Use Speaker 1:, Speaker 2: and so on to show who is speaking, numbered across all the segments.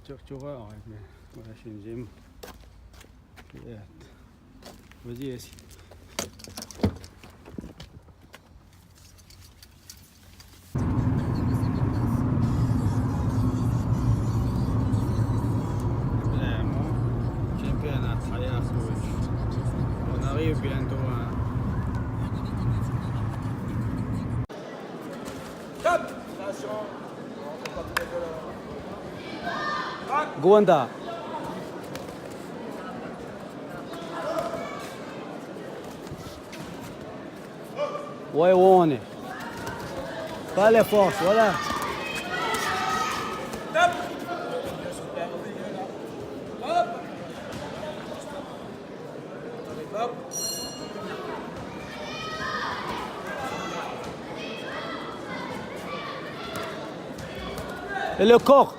Speaker 1: Cura, voilà, chez une gym. Vas-y, assis. Championnat, on arrive bientôt à... Gwanda. Ouais, on est. Pas les forces, voilà. Et le corps?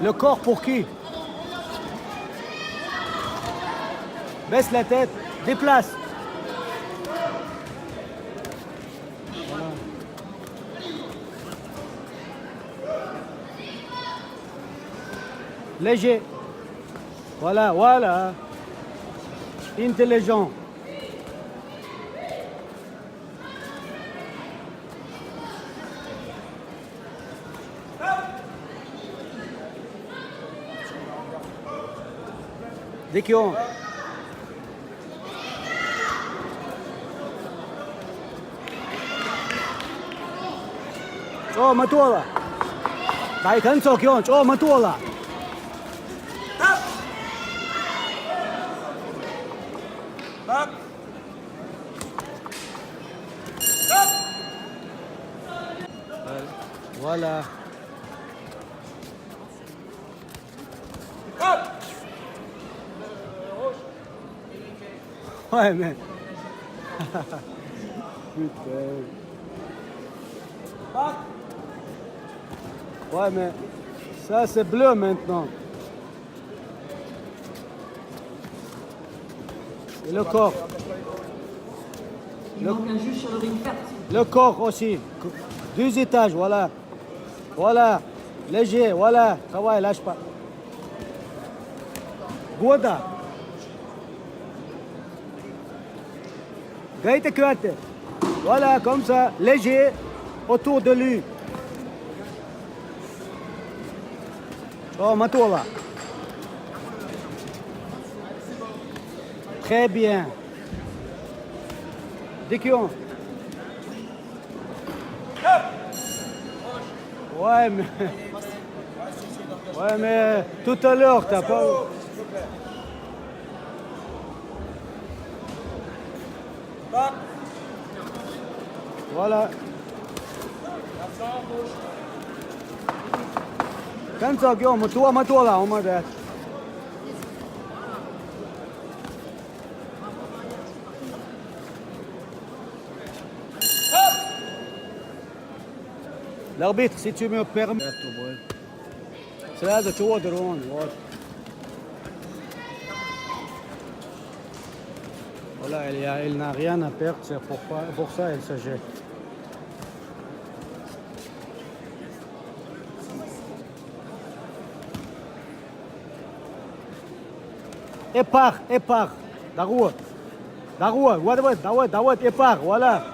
Speaker 1: Le corps pour qui? Baisse la tête, déplace. Voilà. Léger. Voilà, voilà. Intelligent. Dès qu'ils ont. Oh, มาตัว了，大肯做叫哦，มาตัว了。Voilà. Ouais, mais. Putain. Ouais, mais ça c'est bleu maintenant. Et le corps.
Speaker 2: Il manque un juge sur le ring vert.
Speaker 1: Le corps aussi. 2 étages, voilà. Voilà. Léger, voilà. Travaille, lâche pas. Goda. Gaïte cuate. Voilà, comme ça. Léger autour de lui. Oh, Matola. Très bien. Déquion. Ouais, mais... Ouais, mais tout à l'heure, t'as pas... Voilà. Quand ça, Matola, on m'a dit. L'arbitre, si tu me permets. C'est là de tout de ronde. Voilà, elle n'a rien à perdre, c'est pour ça elle se jette. Épar. Daroua, Dawad, épar, voilà.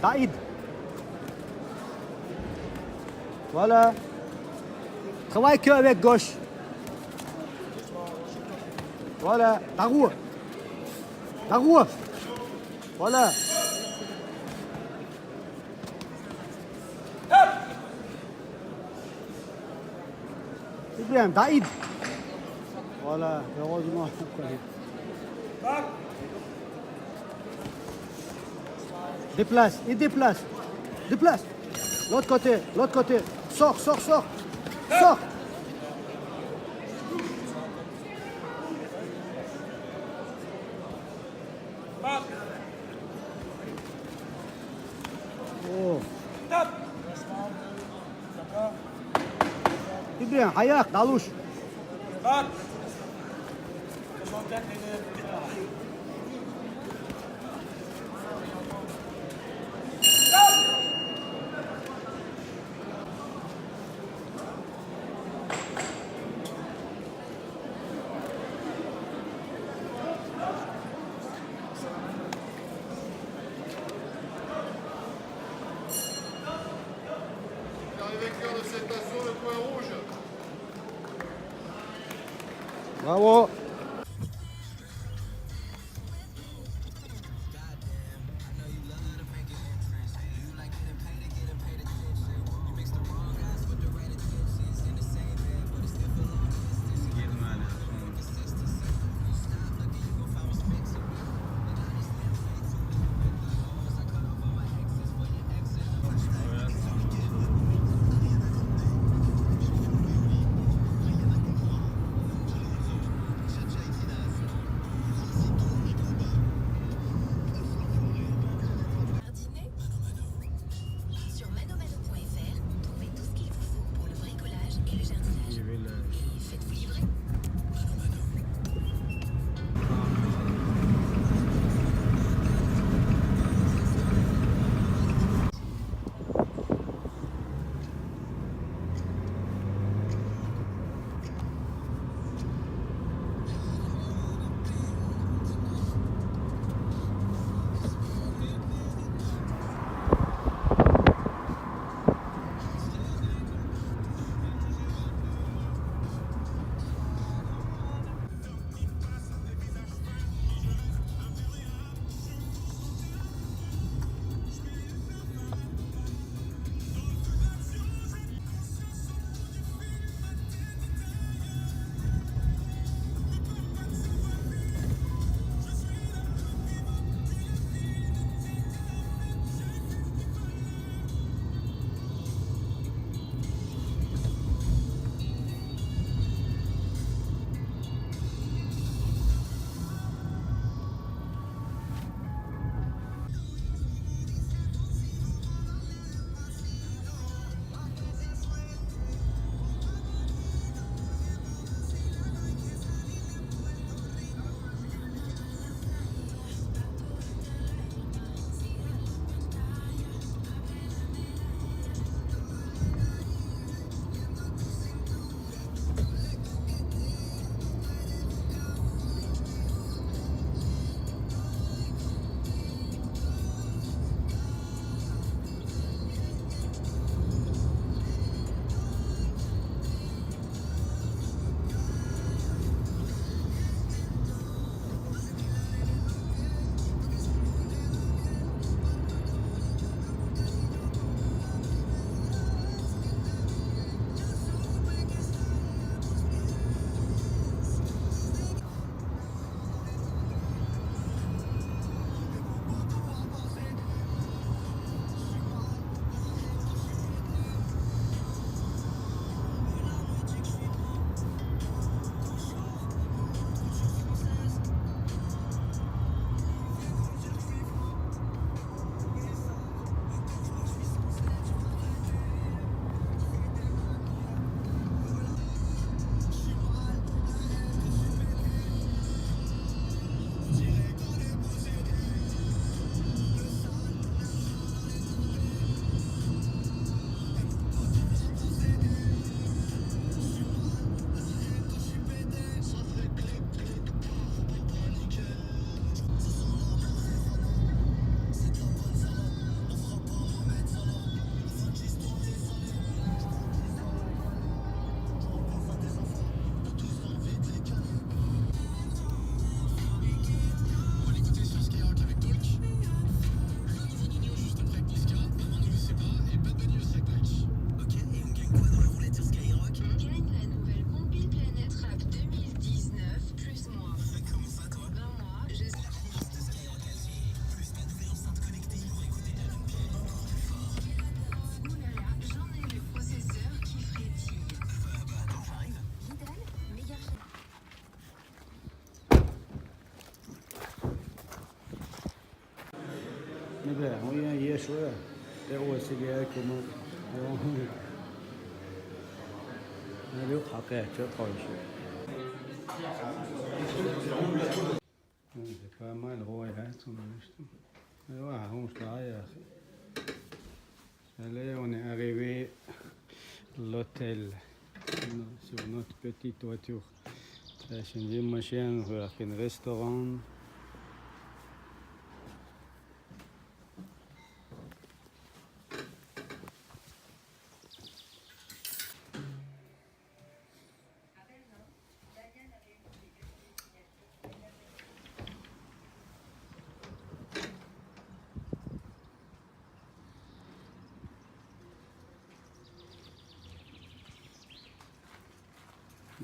Speaker 1: Daïd. Voilà. Travaille que avec gauche. Voilà. Daroua. Voilà. C'est bien, Daïd. Voilà, heureusement. Déplace. L'autre côté. Sors. Oh. C'est bien, Hayak, Dalouche. Bravo. نبه ويا هي شوية هو سيجاكم نبيق حقيقة قوي شوية c'est pas mal royal son acheté. Ouais, on se là. Allez, on est arrivé à l'hôtel sur notre petite voiture. C'est une machine pour un restaurant.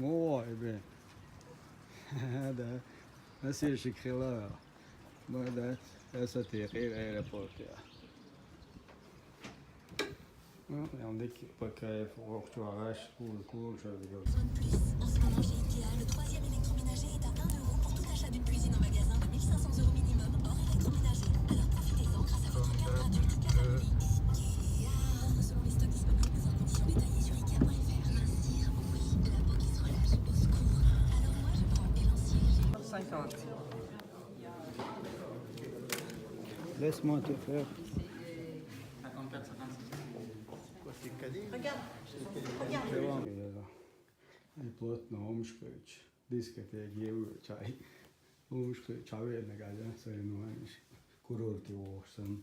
Speaker 1: Oh, eh bien. ده c'est écrit là. Bon, ça t'est rapporté. Regardez qu'il pas qu'il faut que tu arraches tout le cours, je vais dire.
Speaker 2: Zone Plus. En ce moment chez Ikea, le troisième électroménager est à 1 € pour tout achat d'une cuisine en magasin de 1500 € minimum hors électroménager. Alors profitez-en grâce à votre carte gratuite toute la famille. Ikea. Offre selon les stocks disponibles en conditions détaillées sur Ikea.fr. Mincir, oui, la peau qui se relâche, au secours. Alors moi je prends Élancier.
Speaker 3: 50.
Speaker 1: Laisse-moi te faire.
Speaker 3: 54, 56.
Speaker 2: Regarde.
Speaker 1: Jag plötna omskrič. Diskoteket ger čaj. Omskrič čaj negalja, så är nog en kurort i år sedan.